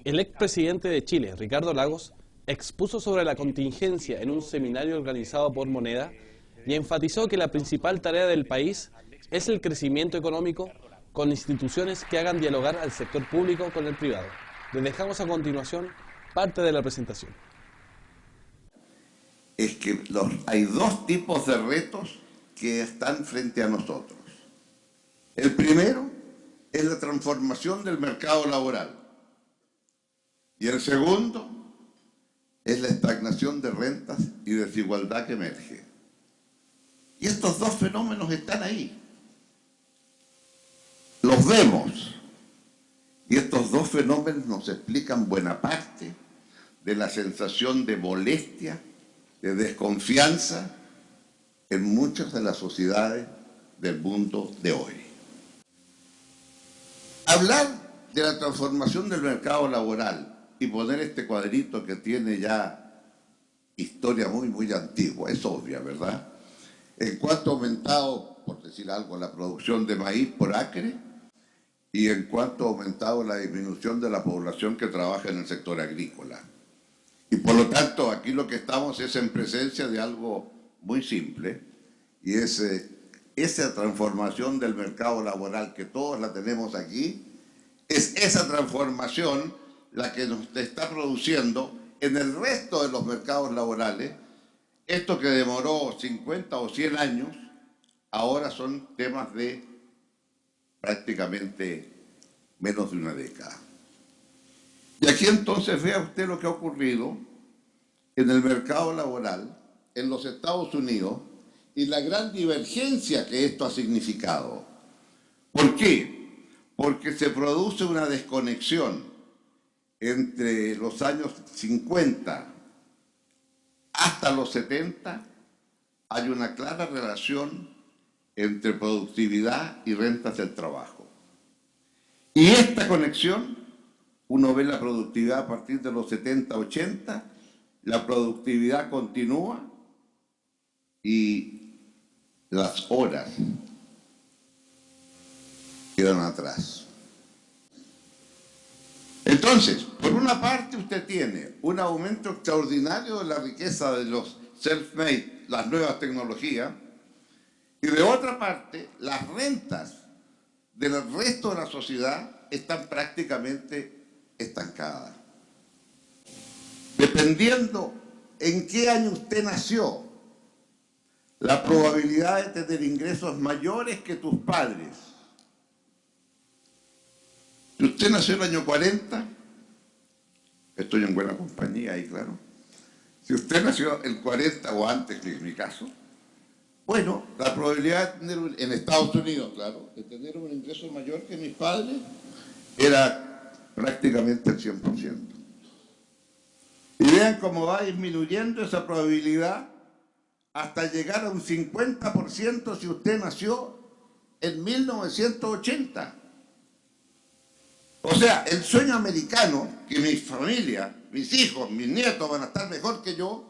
El expresidente de Chile, Ricardo Lagos, expuso sobre la contingencia en un seminario organizado por Moneda y enfatizó que la principal tarea del país es el crecimiento económico con instituciones que hagan dialogar al sector público con el privado. Les dejamos a continuación parte de la presentación. Es que hay dos tipos de retos que están frente a nosotros. El primero es la transformación del mercado laboral y el segundo es la estagnación de rentas y desigualdad que emerge. Y estos dos fenómenos están ahí. Los vemos. Y estos dos fenómenos nos explican buena parte de la sensación de molestia, de desconfianza en muchas de las sociedades del mundo de hoy. Hablar de la transformación del mercado laboral y poner este cuadrito que tiene ya historia muy antigua, es obvia, ¿verdad? En cuanto ha aumentado, por decir algo, la producción de maíz por acre y en cuanto ha aumentado la disminución de la población que trabaja en el sector agrícola. Y por lo tanto, aquí lo que estamos es en presencia de algo muy simple y es esa transformación del mercado laboral que todos la tenemos aquí, es esa transformación la que nos está produciendo en el resto de los mercados laborales. Esto que demoró 50 o 100 años, ahora son temas de prácticamente menos de una década. Y aquí entonces vea usted lo que ha ocurrido en el mercado laboral en los Estados Unidos y la gran divergencia que esto ha significado. ¿Por qué? Porque se produce una desconexión entre los años 50 hasta los 70, hay una clara relación entre productividad y rentas del trabajo. Y esta conexión, uno ve la productividad a partir de los 70, 80, la productividad continúa y las horas quedan atrás. Entonces, por una parte usted tiene un aumento extraordinario de la riqueza de los self-made, las nuevas tecnologías, y de otra parte, las rentas del resto de la sociedad están prácticamente estancadas. Dependiendo en qué año usted nació, la probabilidad de tener ingresos mayores que tus padres. Si usted nació en el año 40, estoy en buena compañía ahí, claro. Si usted nació en el 40 o antes, que es mi caso, bueno, la probabilidad de tener, en Estados Unidos, claro, de tener un ingreso mayor que mis padres era prácticamente el 100%. Y vean cómo va disminuyendo esa probabilidad hasta llegar a un 50% si usted nació en 1980. O sea, el sueño americano, que mi familia, mis hijos, mis nietos van a estar mejor que yo,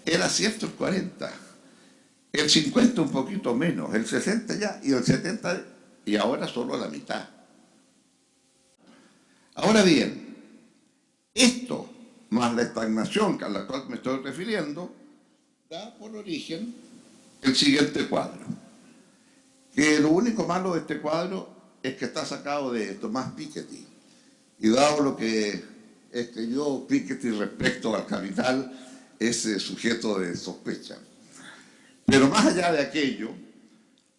era cierto el 40, el 50 un poquito menos, el 60 ya, y el 70, y ahora solo la mitad. Ahora bien, esto, más la estagnación a la cual me estoy refiriendo, da por origen el siguiente cuadro. Que lo único malo de este cuadro es que está sacado de Tomás Piketty. Y dado lo que escribió Piketty respecto al capital, es sujeto de sospecha. Pero más allá de aquello,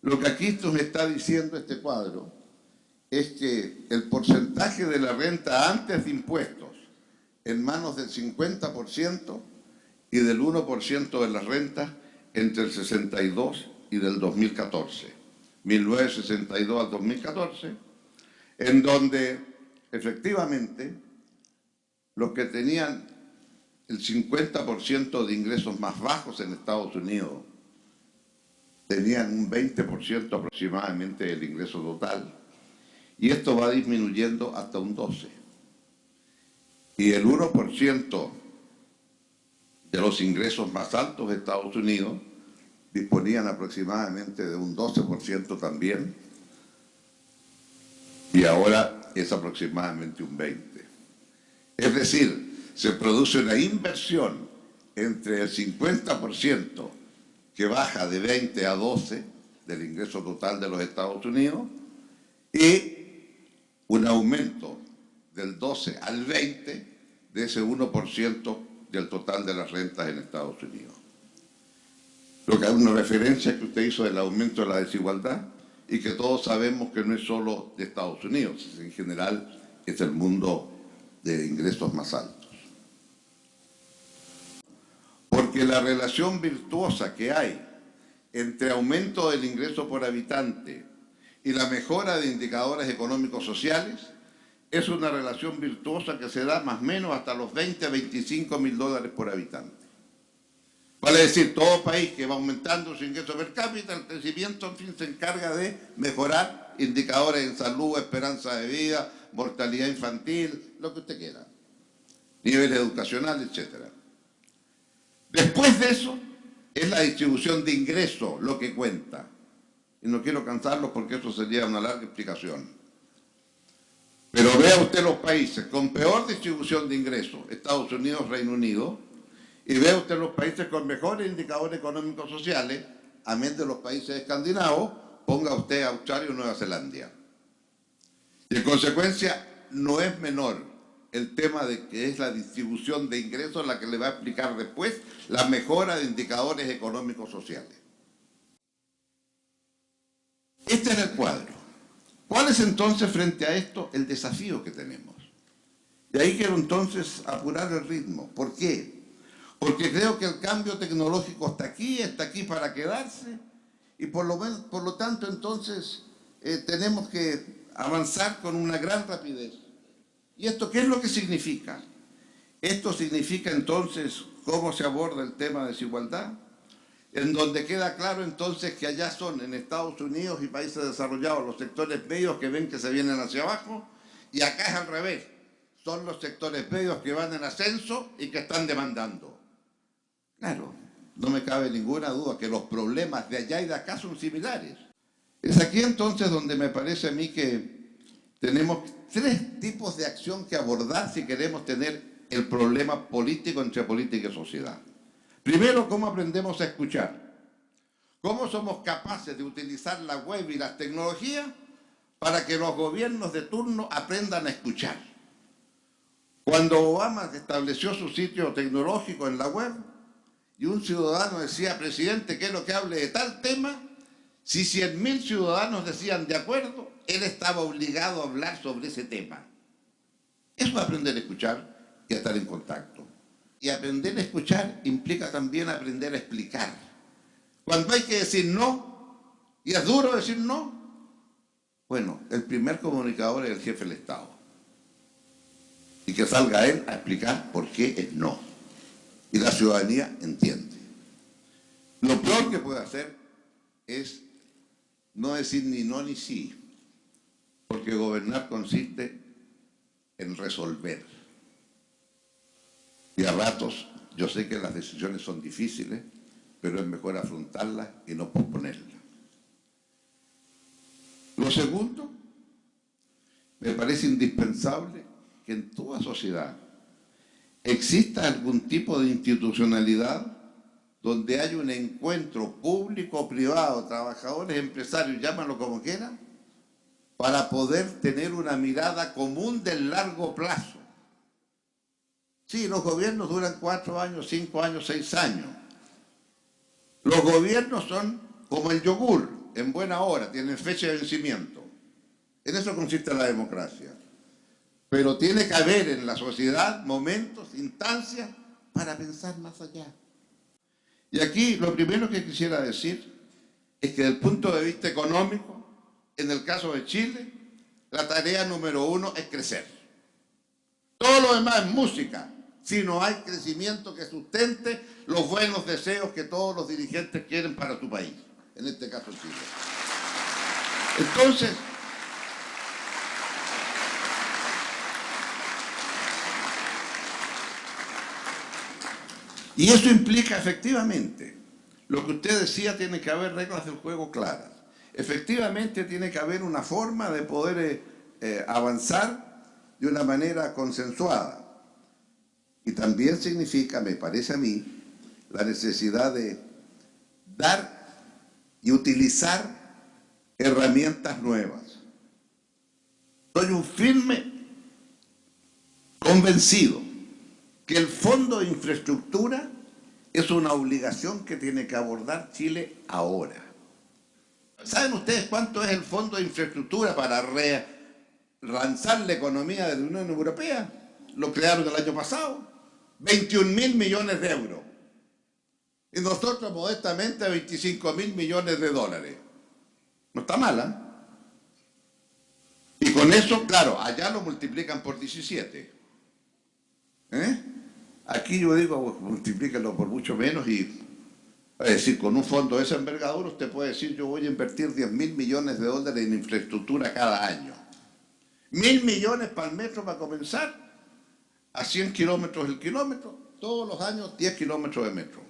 lo que aquí nos está diciendo este cuadro es que el porcentaje de la renta antes de impuestos en manos del 50% y del 1% de las rentas entre el 62 y del 2014. 1962 al 2014, en donde efectivamente los que tenían el 50% de ingresos más bajos en Estados Unidos tenían un 20% aproximadamente del ingreso total, y esto va disminuyendo hasta un 12%. Y el 1% de los ingresos más altos de Estados Unidos disponían aproximadamente de un 12% también, y ahora es aproximadamente un 20%. Es decir, se produce una inversión entre el 50% que baja de 20 a 12 del ingreso total de los Estados Unidos y un aumento del 12 al 20 de ese 1% del total de las rentas en Estados Unidos. Lo que hay una referencia que usted hizo del aumento de la desigualdad y que todos sabemos que no es solo de Estados Unidos, en general es el mundo de ingresos más altos. Porque la relación virtuosa que hay entre aumento del ingreso por habitante y la mejora de indicadores económicos sociales es una relación virtuosa que se da más o menos hasta los 20 a 25 mil dólares por habitante. Vale decir, todo país que va aumentando su ingreso per cápita, el crecimiento, en fin, se encarga de mejorar indicadores en salud, esperanza de vida, mortalidad infantil, lo que usted quiera, nivel educacional, etc. Después de eso, es la distribución de ingresos lo que cuenta. Y no quiero cansarlos porque eso sería una larga explicación. Pero vea usted los países con peor distribución de ingresos, Estados Unidos, Reino Unido, y vea usted los países con mejores indicadores económicos sociales, amén de los países escandinavos, ponga usted Australia o Nueva Zelanda. Y en consecuencia, no es menor el tema de que es la distribución de ingresos la que le va a explicar después la mejora de indicadores económicos sociales. Este es el cuadro. ¿Cuál es entonces frente a esto el desafío que tenemos? Y ahí quiero entonces apurar el ritmo. ¿Por qué? Porque creo que el cambio tecnológico está aquí para quedarse y por lo tanto entonces tenemos que avanzar con una gran rapidez. ¿Y esto qué es lo que significa? Esto significa entonces cómo se aborda el tema de desigualdad, en donde queda claro entonces que allá son en Estados Unidos y países desarrollados los sectores medios que ven que se vienen hacia abajo y acá es al revés, son los sectores medios que van en ascenso y que están demandando. Claro, no me cabe ninguna duda que los problemas de allá y de acá son similares. Es aquí entonces donde me parece a mí que tenemos tres tipos de acción que abordar si queremos tener el problema político entre política y sociedad. Primero, ¿cómo aprendemos a escuchar? ¿Cómo somos capaces de utilizar la web y las tecnologías para que los gobiernos de turno aprendan a escuchar? Cuando Obama estableció su sitio tecnológico en la web y un ciudadano decía, presidente, quiero que hable de tal tema, si 100.000 ciudadanos decían de acuerdo, él estaba obligado a hablar sobre ese tema. Eso es aprender a escuchar y a estar en contacto. Y aprender a escuchar implica también aprender a explicar. Cuando hay que decir no, y es duro decir no, bueno, el primer comunicador es el jefe del Estado. Y que salga él a explicar por qué es no. Y la ciudadanía entiende. Lo peor que puede hacer es no decir ni no ni sí, porque gobernar consiste en resolver. Y a ratos, yo sé que las decisiones son difíciles, pero es mejor afrontarlas y no posponerlas. Lo segundo, me parece indispensable que en toda sociedad exista algún tipo de institucionalidad donde haya un encuentro público, privado, trabajadores, empresarios, llámalo como quieran, para poder tener una mirada común del largo plazo. Sí, los gobiernos duran 4 años, 5 años, 6 años. Los gobiernos son como el yogur, en buena hora, tienen fecha de vencimiento. En eso consiste la democracia. Pero tiene que haber en la sociedad momentos, instancias, para pensar más allá. Y aquí lo primero que quisiera decir es que desde el punto de vista económico, en el caso de Chile, la tarea número 1 es crecer. Todo lo demás es música, si no hay crecimiento que sustente los buenos deseos que todos los dirigentes quieren para su país, en este caso Chile. Entonces, y eso implica efectivamente, lo que usted decía, tiene que haber reglas del juego claras. Efectivamente tiene que haber una forma de poder avanzar de una manera consensuada. Y también significa, me parece a mí, la necesidad de dar y utilizar herramientas nuevas. Soy un firme convencido que el Fondo de Infraestructura es una obligación que tiene que abordar Chile ahora. ¿Saben ustedes cuánto es el Fondo de Infraestructura para relanzar la economía de la Unión Europea? Lo crearon el año pasado. 21.000 millones de euros. Y nosotros modestamente 25.000 millones de dólares. No está mal, Y con eso, claro, allá lo multiplican por 17. Aquí yo digo, multiplíquenlo por mucho menos y, es decir, con un fondo de esa envergadura usted puede decir, yo voy a invertir 10.000 millones de dólares en infraestructura cada año. 1.000 millones para el metro para comenzar, a 100 kilómetros el kilómetro, todos los años 10 kilómetros de metro.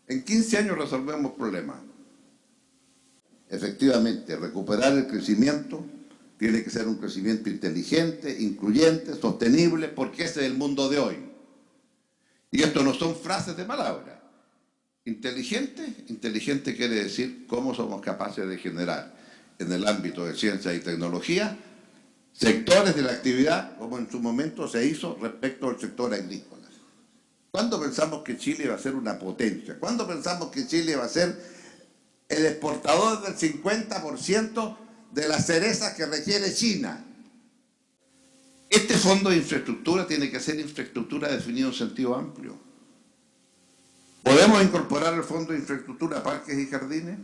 En 15 años resolvemos problemas. Efectivamente, recuperar el crecimiento tiene que ser un crecimiento inteligente, incluyente, sostenible, porque ese es el mundo de hoy. Y esto no son frases de palabra. Inteligente quiere decir cómo somos capaces de generar en el ámbito de ciencia y tecnología sectores de la actividad como en su momento se hizo respecto al sector agrícola. ¿Cuándo pensamos que Chile va a ser una potencia? ¿Cuándo pensamos que Chile va a ser el exportador del 50% de las cerezas que requiere China? Este fondo de infraestructura tiene que ser infraestructura definida en sentido amplio. ¿Podemos incorporar el fondo de infraestructura a parques y jardines?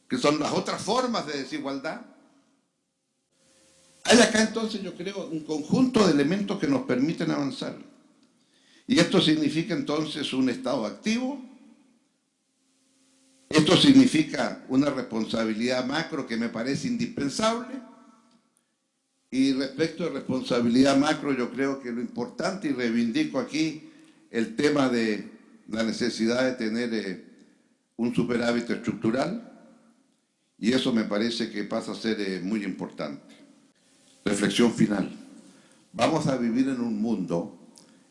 Que son las otras formas de desigualdad. Hay acá entonces, yo creo, un conjunto de elementos que nos permiten avanzar. Y esto significa entonces un Estado activo. Esto significa una responsabilidad macro que me parece indispensable. Y respecto de responsabilidad macro, yo creo que lo importante, y reivindico aquí el tema de la necesidad de tener un superávit estructural, y eso me parece que pasa a ser muy importante. Reflexión final. Vamos a vivir en un mundo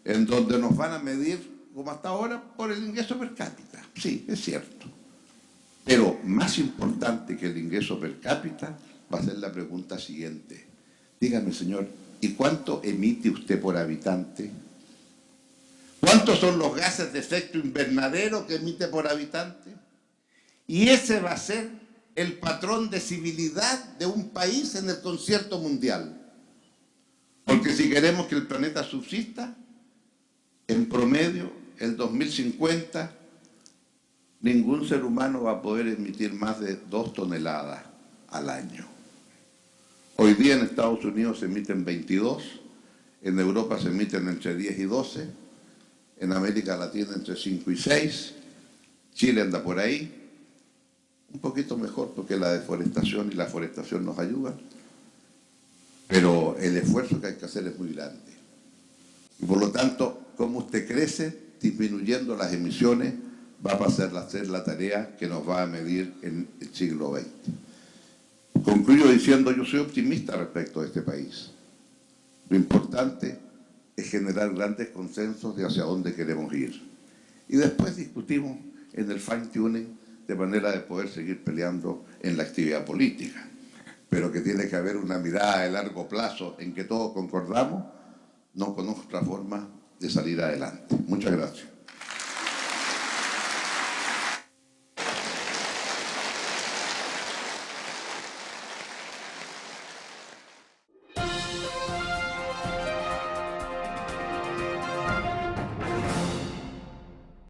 en donde nos van a medir, como hasta ahora, por el ingreso per cápita. Sí, es cierto. Pero más importante que el ingreso per cápita va a ser la pregunta siguiente. Dígame, señor, ¿y cuánto emite usted por habitante? ¿Cuántos son los gases de efecto invernadero que emite por habitante? Y ese va a ser el patrón de civilidad de un país en el concierto mundial. Porque si queremos que el planeta subsista, en promedio, el 2050, ningún ser humano va a poder emitir más de 2 toneladas al año. Hoy día en Estados Unidos se emiten 22, en Europa se emiten entre 10 y 12, en América Latina entre 5 y 6, Chile anda por ahí, un poquito mejor porque la deforestación y la forestación nos ayudan, pero el esfuerzo que hay que hacer es muy grande. Y por lo tanto, como usted crece disminuyendo las emisiones, va a pasar a ser la tarea que nos va a medir en el siglo XX. Concluyo diciendo, yo soy optimista respecto de este país. Lo importante es generar grandes consensos de hacia dónde queremos ir. Y después discutimos en el fine-tuning de manera de poder seguir peleando en la actividad política. Pero que tiene que haber una mirada de largo plazo en que todos concordamos, no conozco otra forma de salir adelante. Muchas gracias.